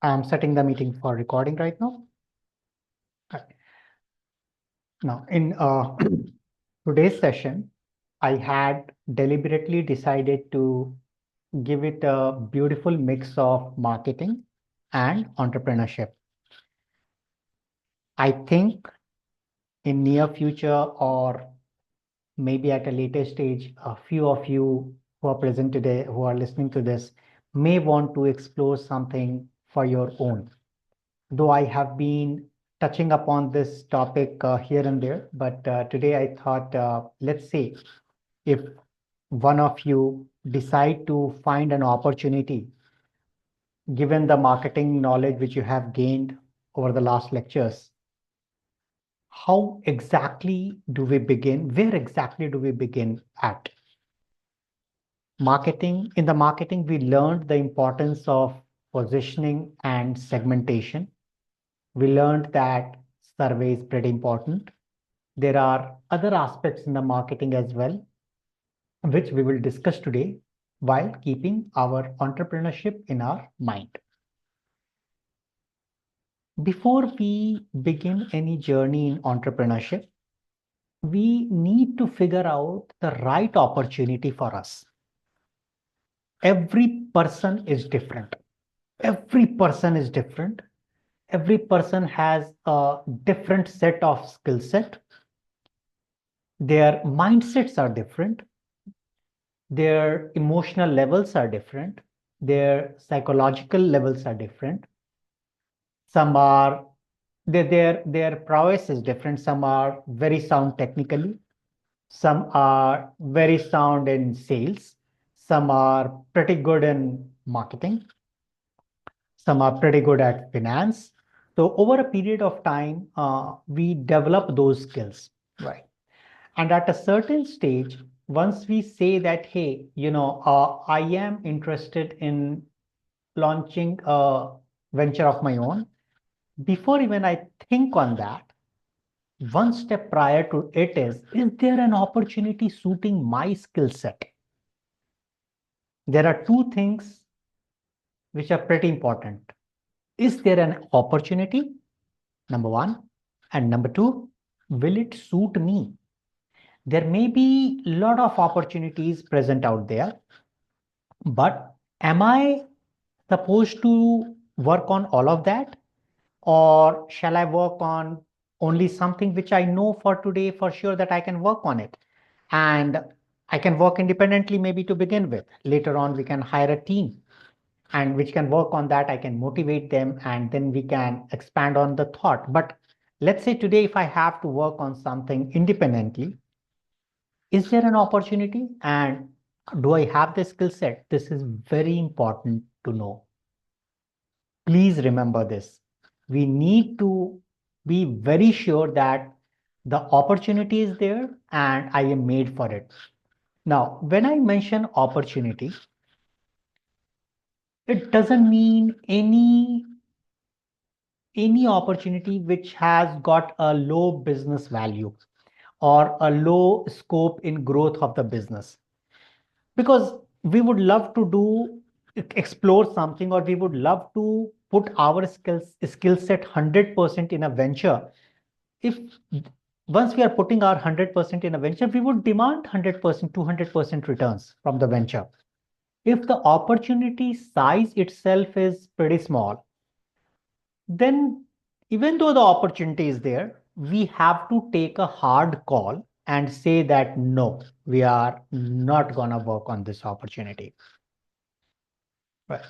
I'm setting the meeting for recording right now. Okay. Now, in today's session, I had deliberately decided to give it a beautiful mix of marketing and entrepreneurship. I think in near future or maybe at a later stage, a few of you who are present today, who are listening to this, may want to explore something for your own. Though I have been touching upon this topic here and there, but today I thought, let's say if one of you decide to find an opportunity, given the marketing knowledge which you have gained over the last lectures, how exactly do we begin? Where exactly do we begin at? Marketing, in the marketing, we learned the importance of positioning and segmentation. We learned that survey is pretty important. There are other aspects in the marketing as well, which we will discuss today while keeping our entrepreneurship in our mind. Before we begin any journey in entrepreneurship, we need to figure out the right opportunity for us. Every person is different. Every person is different. Every person has a different set of skill set. Their mindsets are different. Their emotional levels are different. Their psychological levels are different. Some are their prowess is different. Some are very sound technically. Some are very sound in sales. Some are pretty good in marketing. Some are pretty good at finance. So over a period of time, we develop those skills, right? And at a certain stage, once we say that, hey, I am interested in launching a venture of my own, before even I think on that, one step prior to it is there an opportunity suiting my skill set? There are two things which are pretty important. Is there an opportunity? Number one. And number two, will it suit me? There may be a lot of opportunities present out there, but am I supposed to work on all of that? Or shall I work on only something which I know for today for sure that I can work on it? And I can work independently maybe to begin with. Later on, we can hire a team and which can work on that. I can motivate them and then we can expand on the thought. But let's say today, if I have to work on something independently, is there an opportunity and do I have the skill set? This is very important to know. Please remember this. We need to be very sure that the opportunity is there and I am made for it. Now, when I mention opportunity, it doesn't mean any opportunity which has got a low business value or a low scope in growth of the business, because we would love to do explore something, or we would love to put our skill set 100% in a venture. If once we are putting our 100% in a venture, we would demand 100%, 200% returns from the venture. If the opportunity size itself is pretty small, then even though the opportunity is there, we have to take a hard call and say that no, we are not going to work on this opportunity. Right.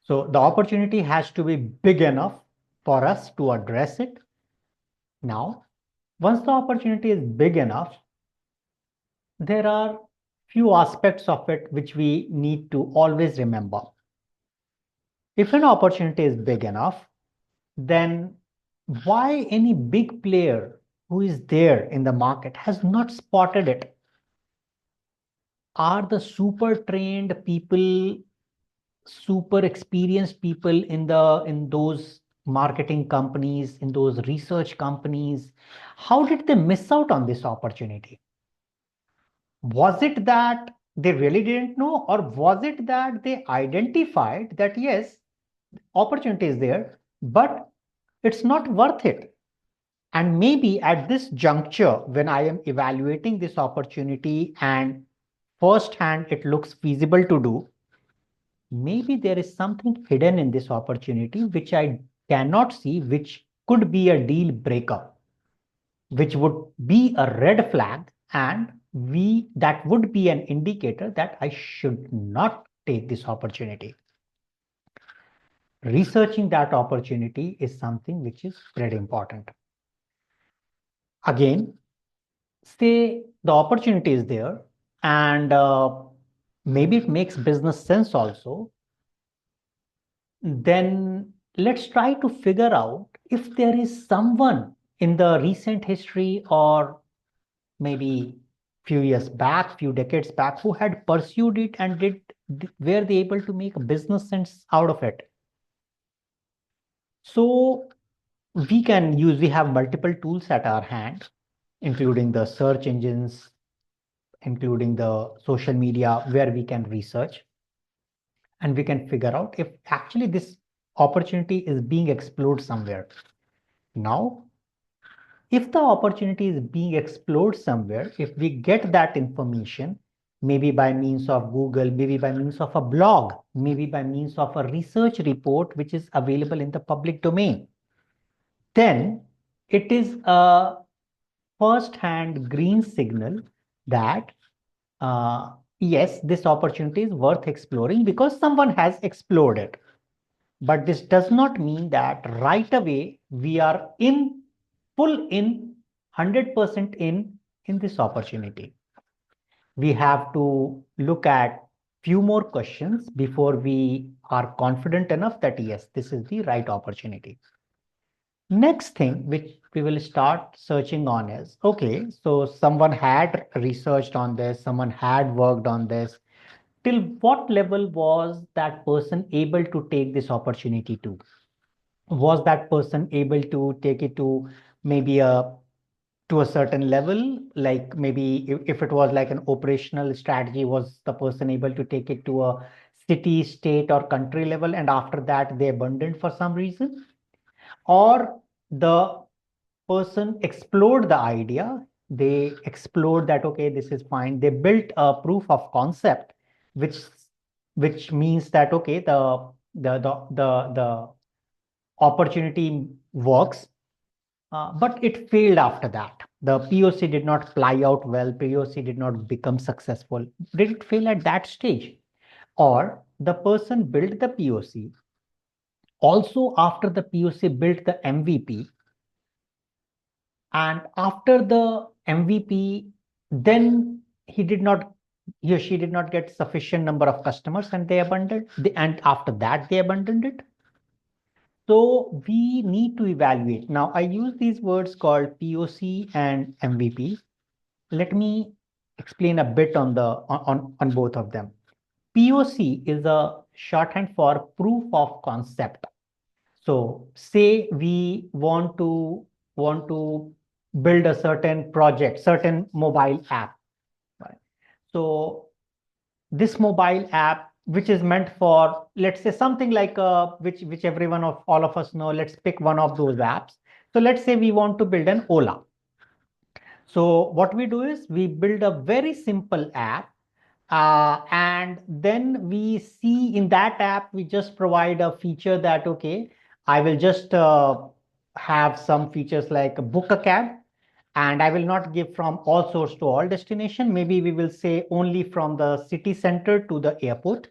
So the opportunity has to be big enough for us to address it. Now, once the opportunity is big enough, there are few aspects of it which we need to always remember. If an opportunity is big enough, then why any big player who is there in the market has not spotted it? Are the super trained people, super experienced people in those marketing companies, in those research companies, how did they miss out on this opportunity? Was it that they really didn't know, or was it that they identified that yes, Opportunity is there, but it's not worth it. And maybe at this juncture, when I am evaluating this opportunity and firsthand it looks feasible to do, maybe there is something hidden in this opportunity which I cannot see, which could be a deal breaker, which would be a red flag, and we that would be an indicator that I should not take this opportunity. Researching that opportunity is something which is very important. Again, say the opportunity is there, and maybe it makes business sense also, then let's try to figure out if there is someone in the recent history, or maybe few years back, few decades back, who had pursued it and were they able to make a business sense out of it. So we have multiple tools at our hand, including the search engines, including the social media, where we can research and we can figure out if actually this opportunity is being explored somewhere. Now, if the opportunity is being explored somewhere, if we get that information, maybe by means of Google, maybe by means of a blog, maybe by means of a research report which is available in the public domain, then it is a first-hand green signal that yes, this opportunity is worth exploring because someone has explored it. But this does not mean that right away we are in full in 100% in this opportunity. We have to look at few more questions before we are confident enough that yes, this is the right opportunity. Next thing which we will start searching on is, okay, so someone had researched on this, someone had worked on this. Till what level was that person able to take this opportunity to? Was that person able to take it to maybe a certain level, like maybe if it was like an operational strategy, was the person able to take it to a city, state, or country level, and after that they abandoned for some reason? Or the person explored the idea, they explored that okay, this is fine, they built a proof of concept, which means that okay, the opportunity works, but it failed after that. The POC did not fly out well, POC did not become successful. Did it fail at that stage? Or the person built the POC, also after the POC built the MVP, and after the MVP, then he or she did not get sufficient number of customers and they abandoned, and after that they abandoned it. So we need to evaluate. Now, I use these words called POC and MVP. Let me explain a bit on both of them. POC is a shorthand for proof of concept. So say we want to build a certain project, certain mobile app. Right? So this mobile app, which is meant for, let's say, something like which everyone of all of us know. Let's pick one of those apps. So let's say we want to build an Ola. So what we do is we build a very simple app, and then we see in that app we just provide a feature that okay, I will just have some features like book a cab, and I will not give from all source to all destination. Maybe we will say only from the city center to the airport.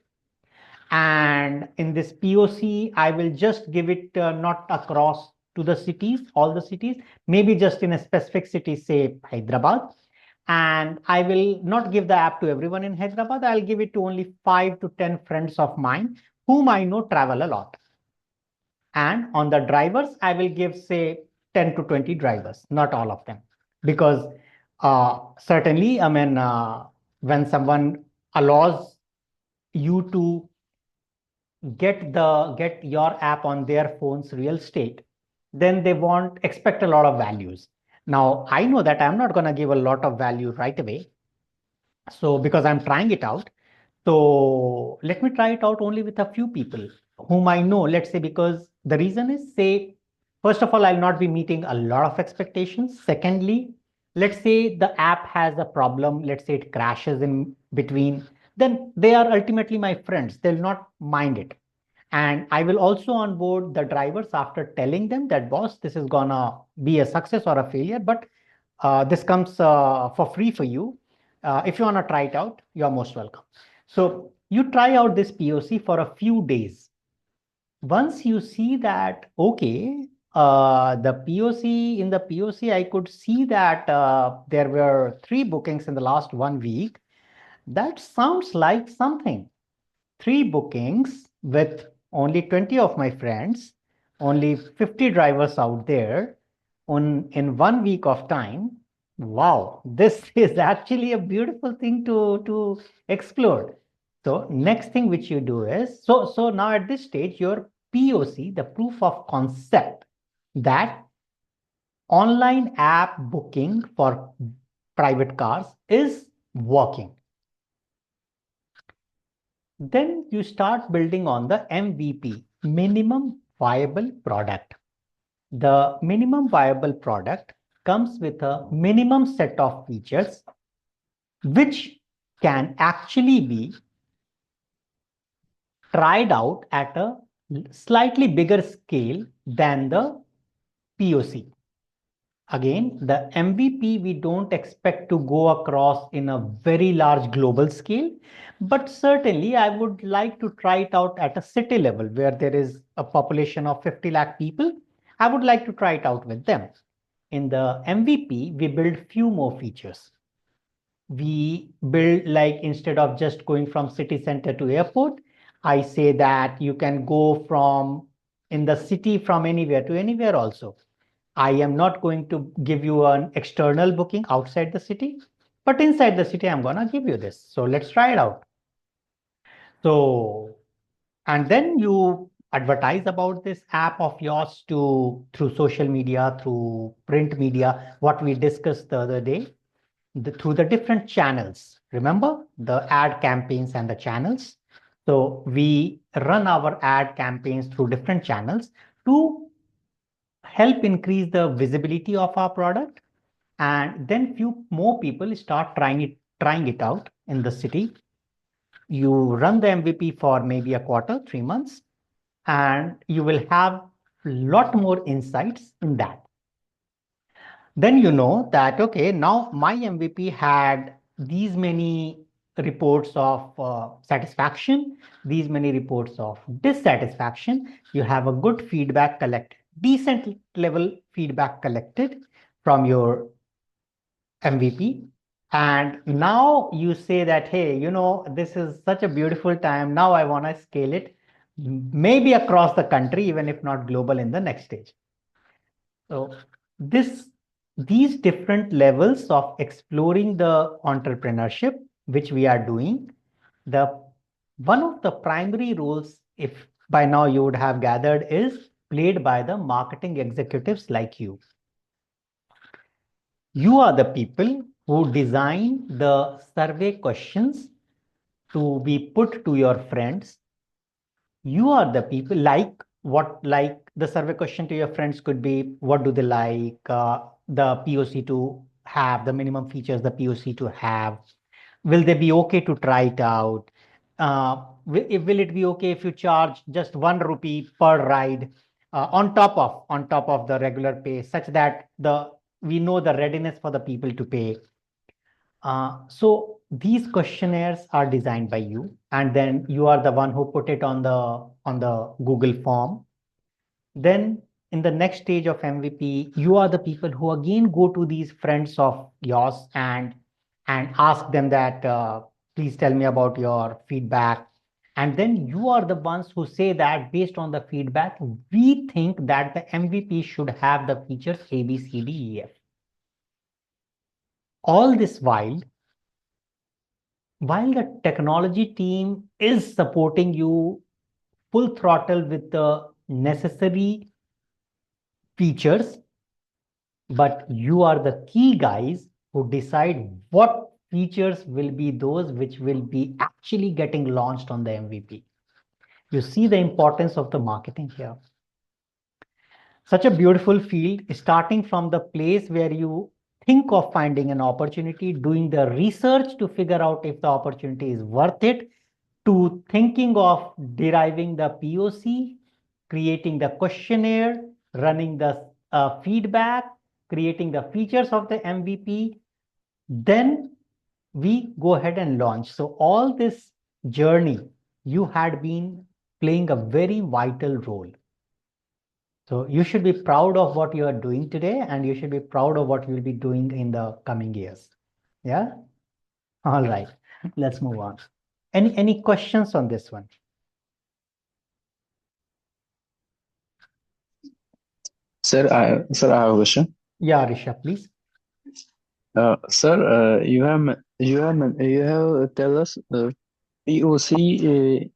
And in this POC, I will just give it not across to the cities, all the cities, maybe just in a specific city, say Hyderabad. And I will not give the app to everyone in Hyderabad. I'll give it to only 5 to 10 friends of mine whom I know travel a lot. And on the drivers, I will give, say, 10 to 20 drivers, not all of them. Because certainly, I mean, when someone allows you to get your app on their phone's real estate, then they want expect a lot of values. Now, I know that I'm not going to give a lot of value right away. So because I'm trying it out, so let me try it out only with a few people whom I know, let's say, because the reason is, say, first of all, I'll not be meeting a lot of expectations. Secondly, let's say the app has a problem, let's say it crashes in between, then they are ultimately my friends. They'll not mind it. And I will also onboard the drivers after telling them that, boss, this is gonna be a success or a failure, but this comes for free for you. If you wanna try it out, you're most welcome. So you try out this POC for a few days. Once you see that, okay, in the POC, I could see that there were 3 bookings in the last 1 week. That sounds like something. 3 bookings with only 20 of my friends, only 50 drivers out there in 1 week of time. Wow, this is actually a beautiful thing to explore. So next thing which you do is, so now at this stage, your POC, the proof of concept, that online app booking for private cars is working. Then you start building on the MVP, minimum viable product. The minimum viable product comes with a minimum set of features which can actually be tried out at a slightly bigger scale than the POC. Again, the MVP, we don't expect to go across in a very large global scale, but certainly I would like to try it out at a city level where there is a population of 50 lakh people. I would like to try it out with them. In the MVP, we build few more features. We build, like, instead of just going from city center to airport, I say that you can go from in the city from anywhere to anywhere also. I am not going to give you an external booking outside the city, but inside the city, I'm going to give you this. So let's try it out. So, and then you advertise about this app of yours through social media, through print media, what we discussed the other day, through the different channels. Remember the ad campaigns and the channels. So we run our ad campaigns through different channels to help increase the visibility of our product, and then few more people start trying it out in the city. You run the MVP for maybe a quarter, 3 months, and you will have a lot more insights in that. Then you know that, okay, now my MVP had these many reports of satisfaction, these many reports of dissatisfaction. You have a good feedback collected, decent level feedback collected from your MVP. And now you say that, hey, this is such a beautiful time. Now I want to scale it maybe across the country, even if not global in the next stage. So this these different levels of exploring the entrepreneurship, which we are doing, the one of the primary roles, if by now you would have gathered, is played by the marketing executives like you. You are the people who design the survey questions to be put to your friends. You are the people, like the survey question to your friends could be, what do they like, the POC to have, the minimum features the POC to have. Will they be okay to try it out? Will it be okay if you charge just 1 rupee per ride on top of the regular pay, such that we know the readiness for the people to pay. So these questionnaires are designed by you, and then you are the one who put it on the Google form. Then in the next stage of MVP, you are the people who again go to these friends of yours and ask them that, please tell me about your feedback. And then you are the ones who say that based on the feedback, we think that the MVP should have the features A, B, C, D, E, F. All this while the technology team is supporting you full throttle with the necessary features, but you are the key guys who decide what features will be those which will be actually getting launched on the MVP. You see the importance of the marketing here. Such a beautiful field, starting from the place where you think of finding an opportunity, doing the research to figure out if the opportunity is worth it, to thinking of deriving the POC, creating the questionnaire, running the feedback, creating the features of the MVP. Then we go ahead and launch. So all this journey, you had been playing a very vital role. So you should be proud of what you are doing today, and you should be proud of what you will be doing in the coming years. Yeah. All right. Let's move on. Any questions on this one? Sir, I have a question. Yeah, Risha, please. Sir, you have tell us POC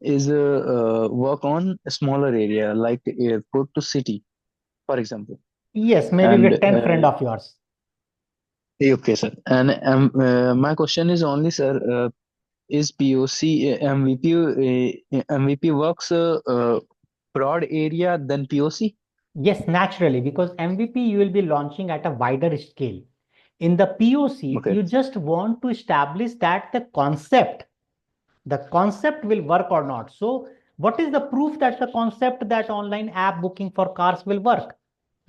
is work on a smaller area like airport to city, for example. Yes, maybe And with 10 friend of yours. okay, sir. And my question is only, sir, is POC MVP works broad area than POC? Yes, naturally, because MVP you will be launching at a wider scale. In the POC, Okay. you just want to establish that the concept will work or not. So what is the proof that the concept that online app booking for cars will work?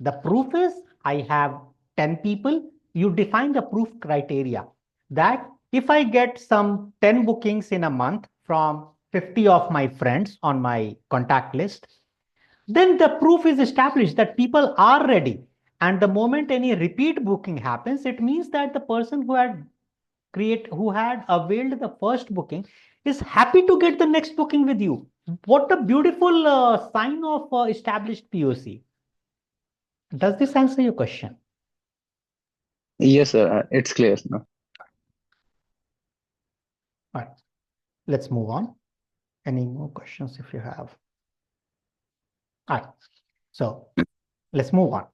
The proof is I have 10 people. You define the proof criteria that if I get some 10 bookings in a month from 50 of my friends on my contact list, then the proof is established that people are ready. And the moment any repeat booking happens, it means that the person who had availed the first booking is happy to get the next booking with you. What a beautiful sign of established POC. Does this answer your question? Yes, sir. It's clear now. All right, let's move on. Any more questions if you have? All right, so let's move on.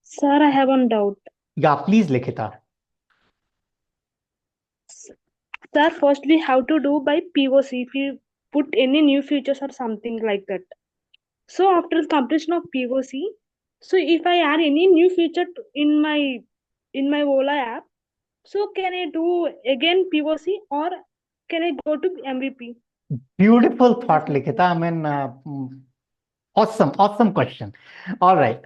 Sir, I have one doubt. Yeah, please, Likhita. Sir, first we have to do by POC if we put any new features or something like that. So after completion of POC, so if I add any new feature in my Ola app, so can I do again POC or can I go to MVP? Beautiful thought, Likhita. I mean, awesome question. All right,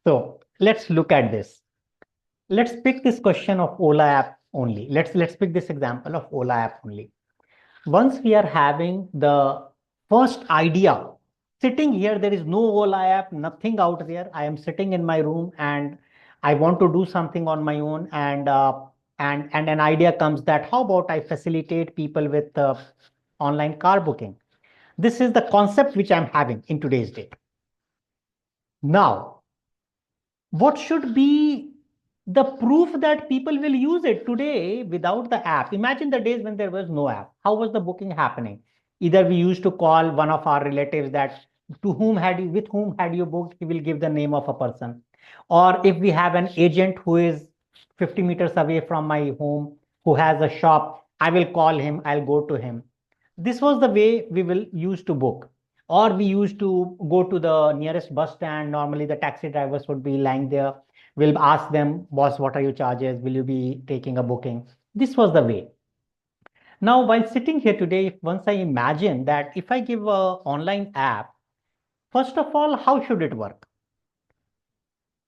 so let's look at this. Let's pick this question of Ola app only. Let's pick this example of Ola app only. Once we are having the first idea, sitting here, there is no Ola app, nothing out there. I am sitting in my room and I want to do something on my own, and an idea comes that how about I facilitate people with online car booking. This is the concept which I'm having in today's date. Now, what should be the proof that people will use it today without the app? Imagine the days when there was no app. How was the booking happening? Either we used to call one of our relatives that with whom had you booked, he will give the name of a person. Or if we have an agent who is 50 meters away from my home, who has a shop, I will call him, I'll go to him. This was the way we will use to book. Or we used to go to the nearest bus stand. Normally, the taxi drivers would be lying there. We'll ask them, boss, what are your charges? Will you be taking a booking? This was the way. Now, while sitting here today, if once I imagine that if I give a online app, first of all, how should it work?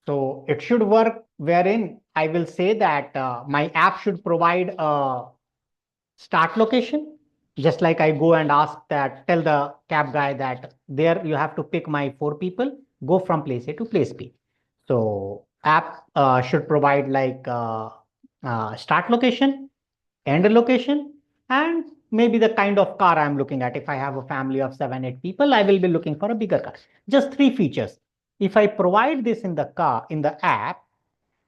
So it should work wherein I will say that my app should provide a start location. Just like I go and ask that, tell the cab guy that there you have to pick my 4 people, go from place A to place B. So app should provide like start location, end location, and maybe the kind of car I'm looking at. If I have a family of 7, 8 people, I will be looking for a bigger car. Just 3 features. If I provide this in the app,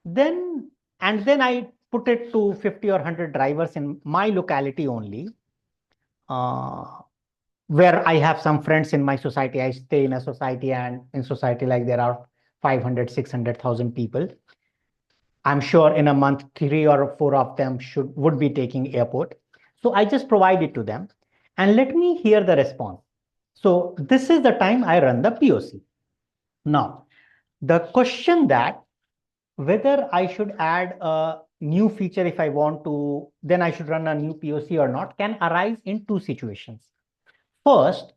then then I put it to 50 or 100 drivers in my locality only, uh, where I have some friends in my society. I stay in a society, and in society like there are 500, 600,000 people. I'm sure in a month, 3 or 4 of them would be taking airport. So I just provide it to them and let me hear the response. So this is the time I run the POC. Now, the question that whether I should add a new feature if I want to, then I should run a new POC or not, can arise in two situations. First,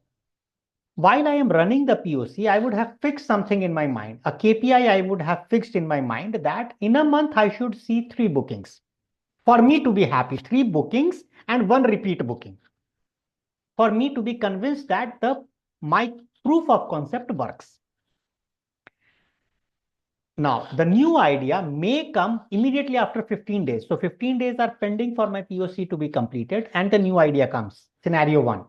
while I am running the POC, I would have fixed something in my mind. A KPI I would have fixed in my mind that in a month I should see 3 bookings. For me to be happy, 3 bookings and 1 repeat booking. For me to be convinced that my proof of concept works. Now, the new idea may come immediately after 15 days. So 15 days are pending for my POC to be completed and the new idea comes. Scenario 1.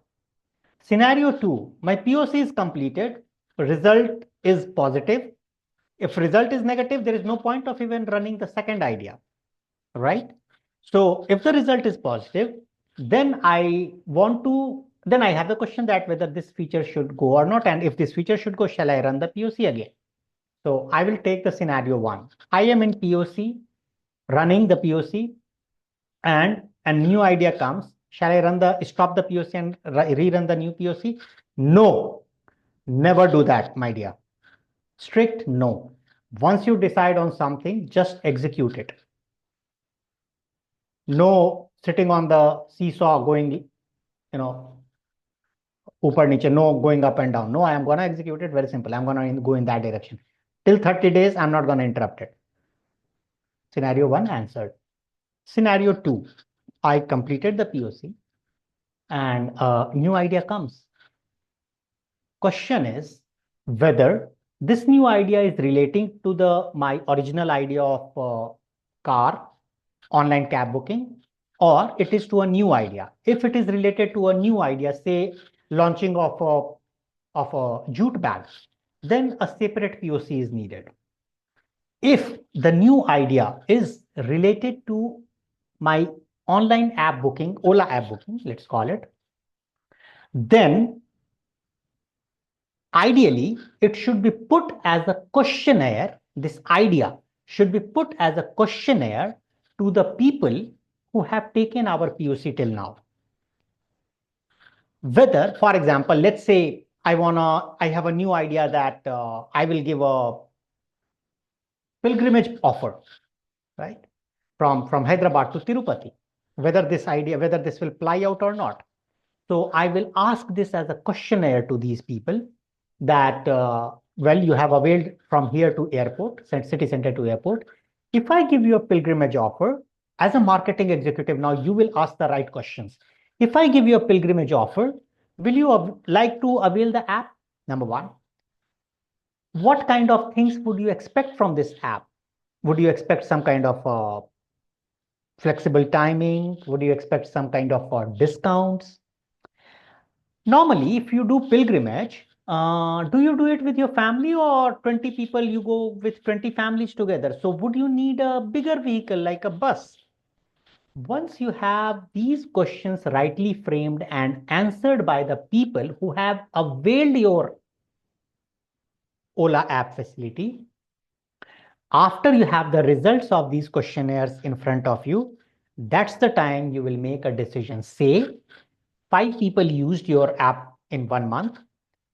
Scenario 2, my POC is completed, result is positive. If result is negative, there is no point of even running the second idea, right? So if the result is positive, then I have the question that whether this feature should go or not. And if this feature should go, shall I run the POC again? So I will take the scenario 1. I am in POC, running the POC, and a new idea comes. Shall I stop the POC and rerun the new POC? No, never do that, my dear. Strict no. Once you decide on something, just execute it. No sitting on the seesaw going, upar niche, no going up and down. No, I am going to execute it. Very simple. I'm going to go in that direction. Till 30 days, I'm not going to interrupt it. Scenario 1 answered. Scenario 2, I completed the POC and a new idea comes. Question is whether this new idea is relating to my original idea of car, online cab booking, or it is to a new idea. If it is related to a new idea, say launching of a jute bag, then a separate POC is needed. If the new idea is related to my online app booking, Ola app booking, let's call it, then ideally it should be put as a questionnaire. This idea should be put as a questionnaire to the people who have taken our POC till now. Whether, for example, let's say I have a new idea that I will give a pilgrimage offer, right? From Hyderabad to Tirupati, whether this will ply out or not. So I will ask this as a questionnaire to these people that, well, you have availed from here to airport, city center to airport. If I give you a pilgrimage offer, as a marketing executive, now you will ask the right questions. If I give you a pilgrimage offer, will you like to avail the app? Number 1. What kind of things would you expect from this app? Would you expect some kind of flexible timing? Would you expect some kind of discounts? Normally, if you do pilgrimage, do you do it with your family or 20 people, you go with 20 families together? So would you need a bigger vehicle like a bus? Once you have these questions rightly framed and answered by the people who have availed your Ola app facility, after you have the results of these questionnaires in front of you, that's the time you will make a decision. Say 5 people used your app in 1 month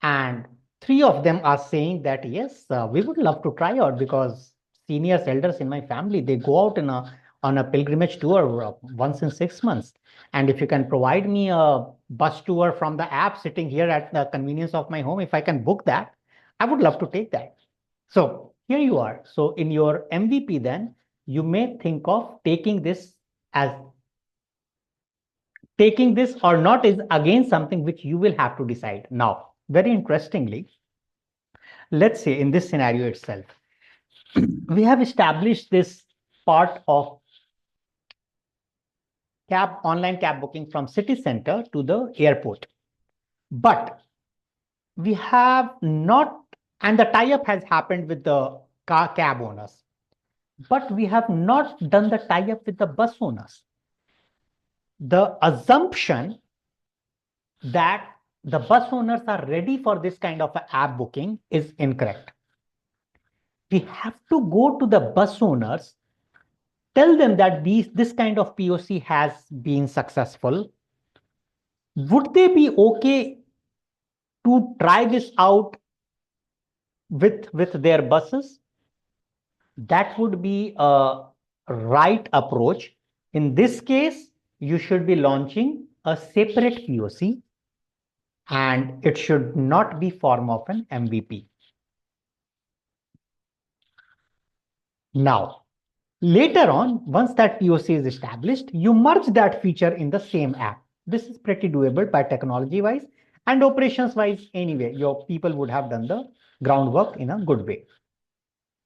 and 3 of them are saying that yes, we would love to try out because seniors, elders in my family, they go out on a pilgrimage tour once in 6 months. And if you can provide me a bus tour from the app sitting here at the convenience of my home, if I can book that, I would love to take that. So here you are. So in your MVP, then you may think of taking this or not is again something which you will have to decide. Now, very interestingly, let's say in this scenario itself, we have established this part of online cab booking from city center to the airport. But we have not, and the tie-up has happened with the cab owners, but we have not done the tie-up with the bus owners. The assumption that the bus owners are ready for this kind of app booking is incorrect. We have to go to the bus owners tell them that this kind of POC has been successful. Would they be okay to try this out with their buses? That would be a right approach. In this case, you should be launching a separate POC, and it should not be form of an MVP. Now, later on, once that POC is established, you merge that feature in the same app. This is pretty doable by technology wise and operations wise anyway. Your people would have done the groundwork in a good way.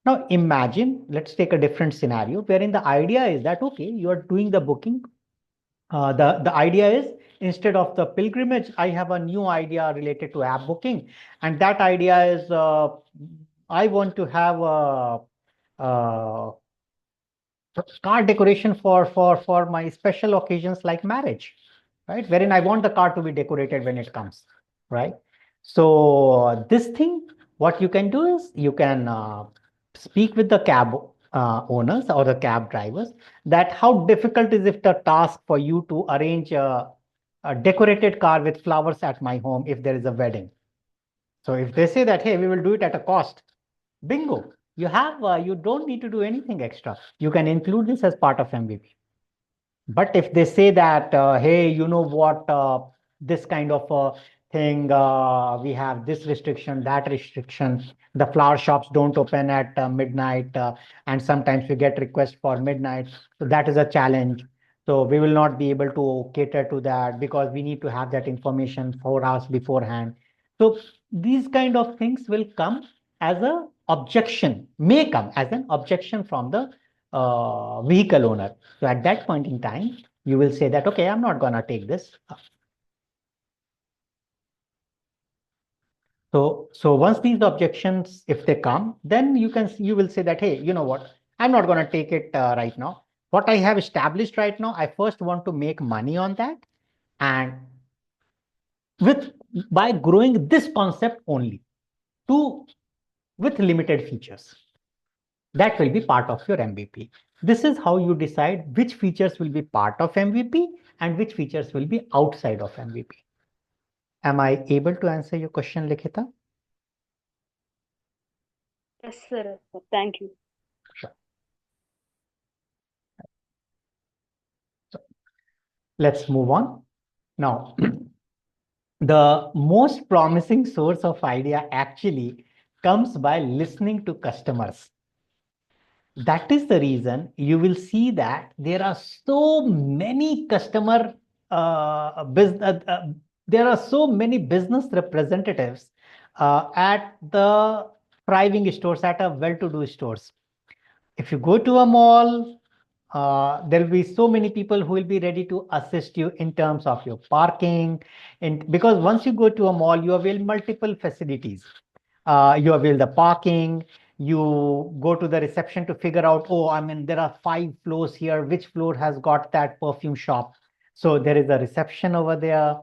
Now imagine, let's take a different scenario wherein the idea is that, okay, you are doing the booking. The idea is, instead of the pilgrimage, I have a new idea related to app booking. And that idea is, I want to have a car decoration for my special occasions like marriage, right? Wherein I want the car to be decorated when it comes, right? So this thing, what you can do is you can speak with the cab owners or the cab drivers that how difficult is it a task for you to arrange a decorated car with flowers at my home if there is a wedding. So if they say that, hey, we will do it at a cost, bingo, you have you don't need to do anything extra. You can include this as part of MVP. But if they say that, hey, you know what, this kind of thing, we have this restriction, that restriction, the flower shops don't open at midnight, and sometimes we get requests for midnight. So that is a challenge. So we will not be able to cater to that because we need to have that information 4 hours beforehand. So these kind of things will come as a objection, may come as an objection from the vehicle owner. So at that point in time, you will say that, okay, I'm not going to take this. So once these objections, if they come, then you will say that, hey, you know what, I'm not going to take it right now. What I have established right now, I first want to make money on that, and with by growing this concept only to with limited features. That will be part of your MVP. This is how you decide which features will be part of MVP and which features will be outside of MVP. Am I able to answer your question, Likhita? Yes, sir. Thank you. Sure. So let's move on. Now, the most promising source of idea actually comes by listening to customers. That is the reason you will see that there are so many customer business. There are so many business representatives at the thriving stores, at a well-to-do stores. If you go to a mall, there will be so many people who will be ready to assist you in terms of your parking. And because once you go to a mall, you avail multiple facilities. You avail the parking, you go to the reception to figure out, oh, I mean, there are 5 floors here. Which floor has got that perfume shop? So there is a reception over there.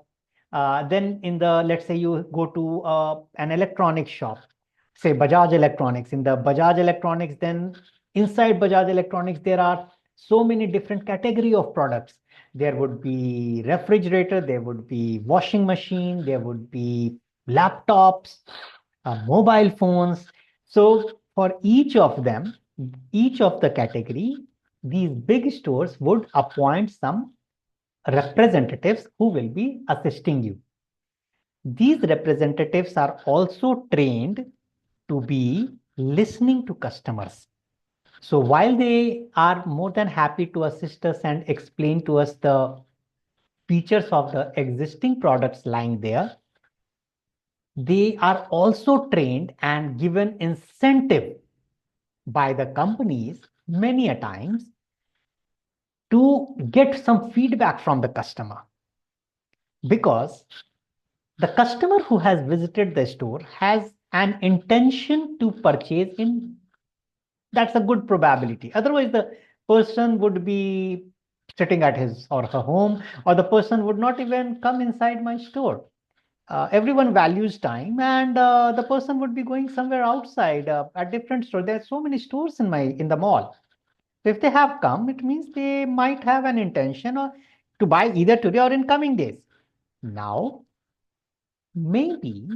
Then let's say you go to an electronics shop, say Bajaj Electronics. In the Bajaj Electronics, then inside Bajaj Electronics, there are so many different category of products. There would be refrigerator, there would be washing machine, there would be laptops, mobile phones. So for each of them, each of the category, these big stores would appoint some representatives who will be assisting you. These representatives are also trained to be listening to customers. So while they are more than happy to assist us and explain to us the features of the existing products lying there, they are also trained and given incentive by the companies many a times to get some feedback from the customer, because the customer who has visited the store has an intention to purchase in, that's a good probability. Otherwise, the person would be sitting at his or her home, or the person would not even come inside my store. Everyone values time, and the person would be going somewhere outside, a different store. There are so many stores in the mall. So if they have come, it means they might have an intention or to buy either today or in coming days. Now, maybe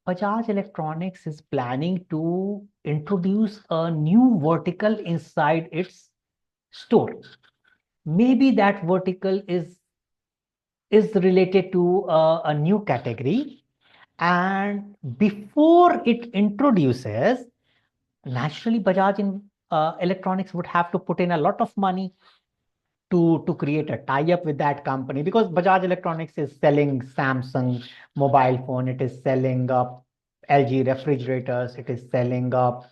Bajaj Electronics is planning to introduce a new vertical inside its store. Maybe that vertical is related to a new category, and before it introduces, naturally Bajaj Electronics would have to put in a lot of money to create a tie-up with that company, because Bajaj Electronics is selling Samsung mobile phone, it is selling LG refrigerators, it is selling Dell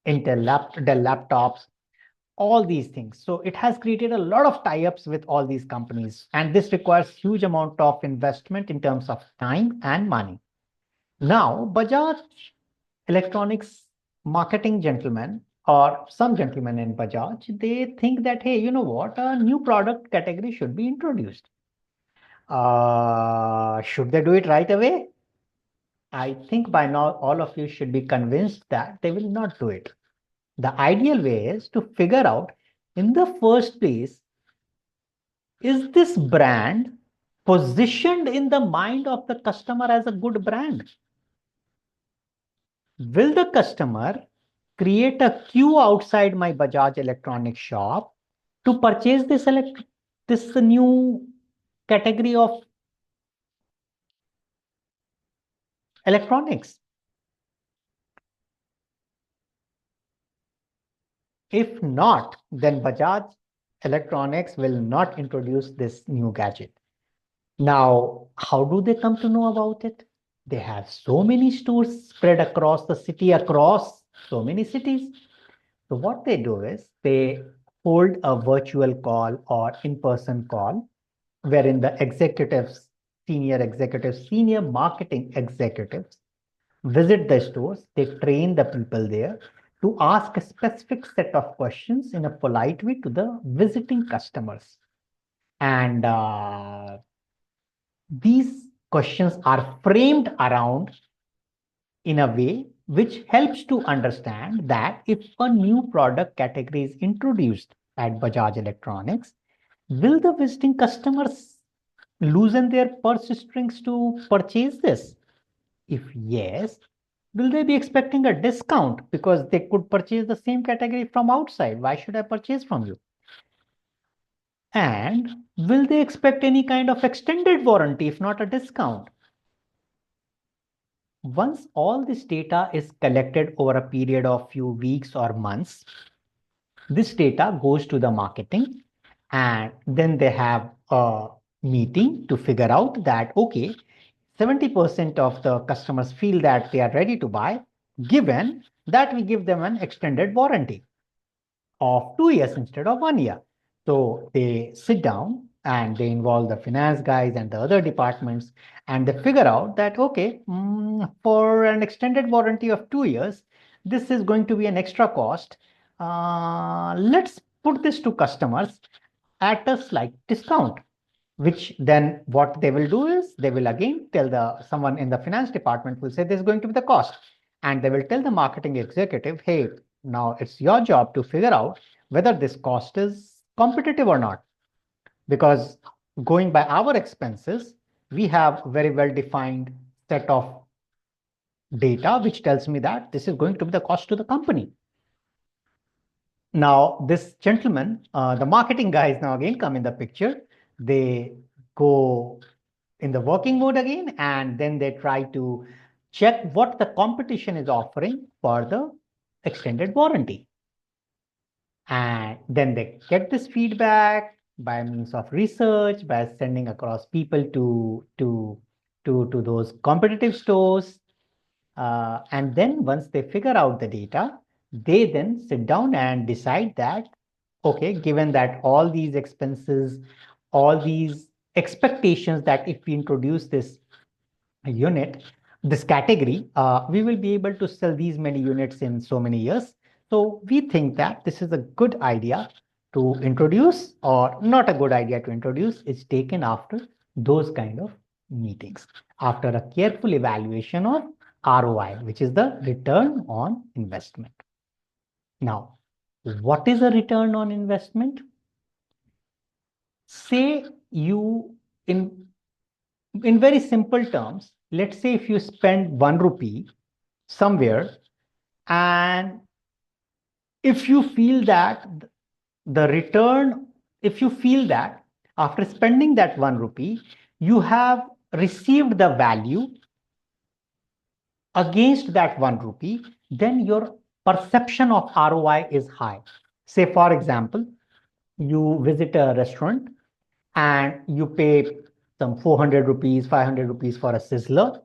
laptops, all these things. So it has created a lot of tie-ups with all these companies, and this requires huge amount of investment in terms of time and money. Now, Bajaj Electronics marketing gentlemen or some gentlemen in Bajaj, they think that, hey, you know what, a new product category should be introduced. Should they do it right away? I think by now all of you should be convinced that they will not do it. The ideal way is to figure out in the first place, is this brand positioned in the mind of the customer as a good brand? Will the customer create a queue outside my Bajaj Electronics shop to purchase this new category of electronics? If not, then Bajaj Electronics will not introduce this new gadget. Now, how do they come to know about it? They have so many stores spread across the city, across so many cities. So what they do is they hold a virtual call or in-person call wherein the executives, senior executives, senior marketing executives visit the stores, they train the people there to ask a specific set of questions in a polite way to the visiting customers. And these questions are framed around in a way which helps to understand that if a new product category is introduced at Bajaj Electronics, will the visiting customers loosen their purse strings to purchase this? If yes, will they be expecting a discount because they could purchase the same category from outside? Why should I purchase from you? And will they expect any kind of extended warranty, if not a discount? Once all this data is collected over a period of few weeks or months, this data goes to the marketing, and then they have a meeting to figure out that, okay, 70% of the customers feel that they are ready to buy, given that we give them an extended warranty of 2 years instead of 1 year. So they sit down and they involve the finance guys and the other departments, and they figure out that, okay, for an extended warranty of 2 years, this is going to be an extra cost. Let's put this to customers at a slight discount, which then what they will do is they will again tell someone in the finance department will say this is going to be the cost, and they will tell the marketing executive, hey, now it's your job to figure out whether this cost is competitive or not, because going by our expenses, we have very well defined set of data which tells me that this is going to be the cost to the company. Now, this gentleman, the marketing guys now again come in the picture. They go in the working mode again, and then they try to check what the competition is offering for the extended warranty. And then they get this feedback by means of research, by sending across people to those competitive stores. And then once they figure out the data, they then sit down and decide that, okay, given that all these expenses, all these expectations that if we introduce this unit, this category, we will be able to sell these many units in so many years. So we think that this is a good idea to introduce, or not a good idea to introduce. It's taken after those kind of meetings, after a careful evaluation of ROI, which is the return on investment. Now, What is a return on investment? Say you, in very simple terms, let's say if you spend 1 rupee somewhere, and if you feel that the return, if you feel that after spending that 1 rupee, you have received the value against that 1 rupee, then your perception of ROI is high. Say, for example, you visit a restaurant and you pay some 400 rupees, 500 rupees for a sizzler,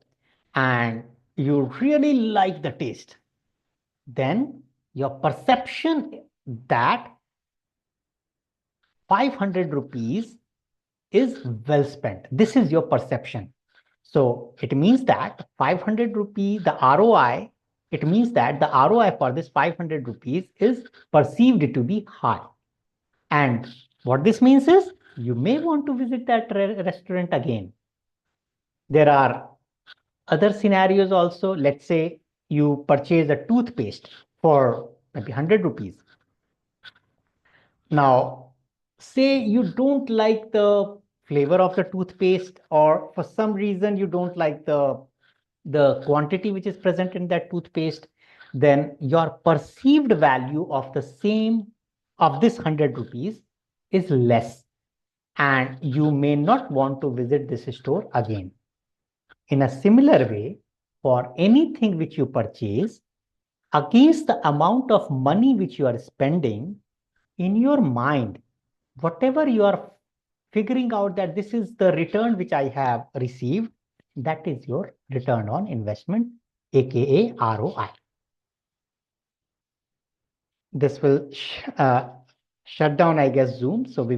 and you really like the taste. Then your perception that 500 rupees is well spent. This is your perception. So it means that 500 rupee, the ROI, it means that the ROI for this 500 rupees is perceived to be high. And what this means is you may want to visit that restaurant again. There are other scenarios also. Let's say you purchase a toothpaste for maybe 100 rupees. Now, say you don't like the flavor of the toothpaste, or for some reason you don't like the quantity which is present in that toothpaste, then your perceived value of the same, of this 100 rupees is less, and you may not want to visit this store again. In a similar way, for anything which you purchase, against the amount of money which you are spending, in your mind, whatever you are figuring out that this is the return which I have received, that is your return on investment, aka ROI. This will shut down, I guess, Zoom. So we will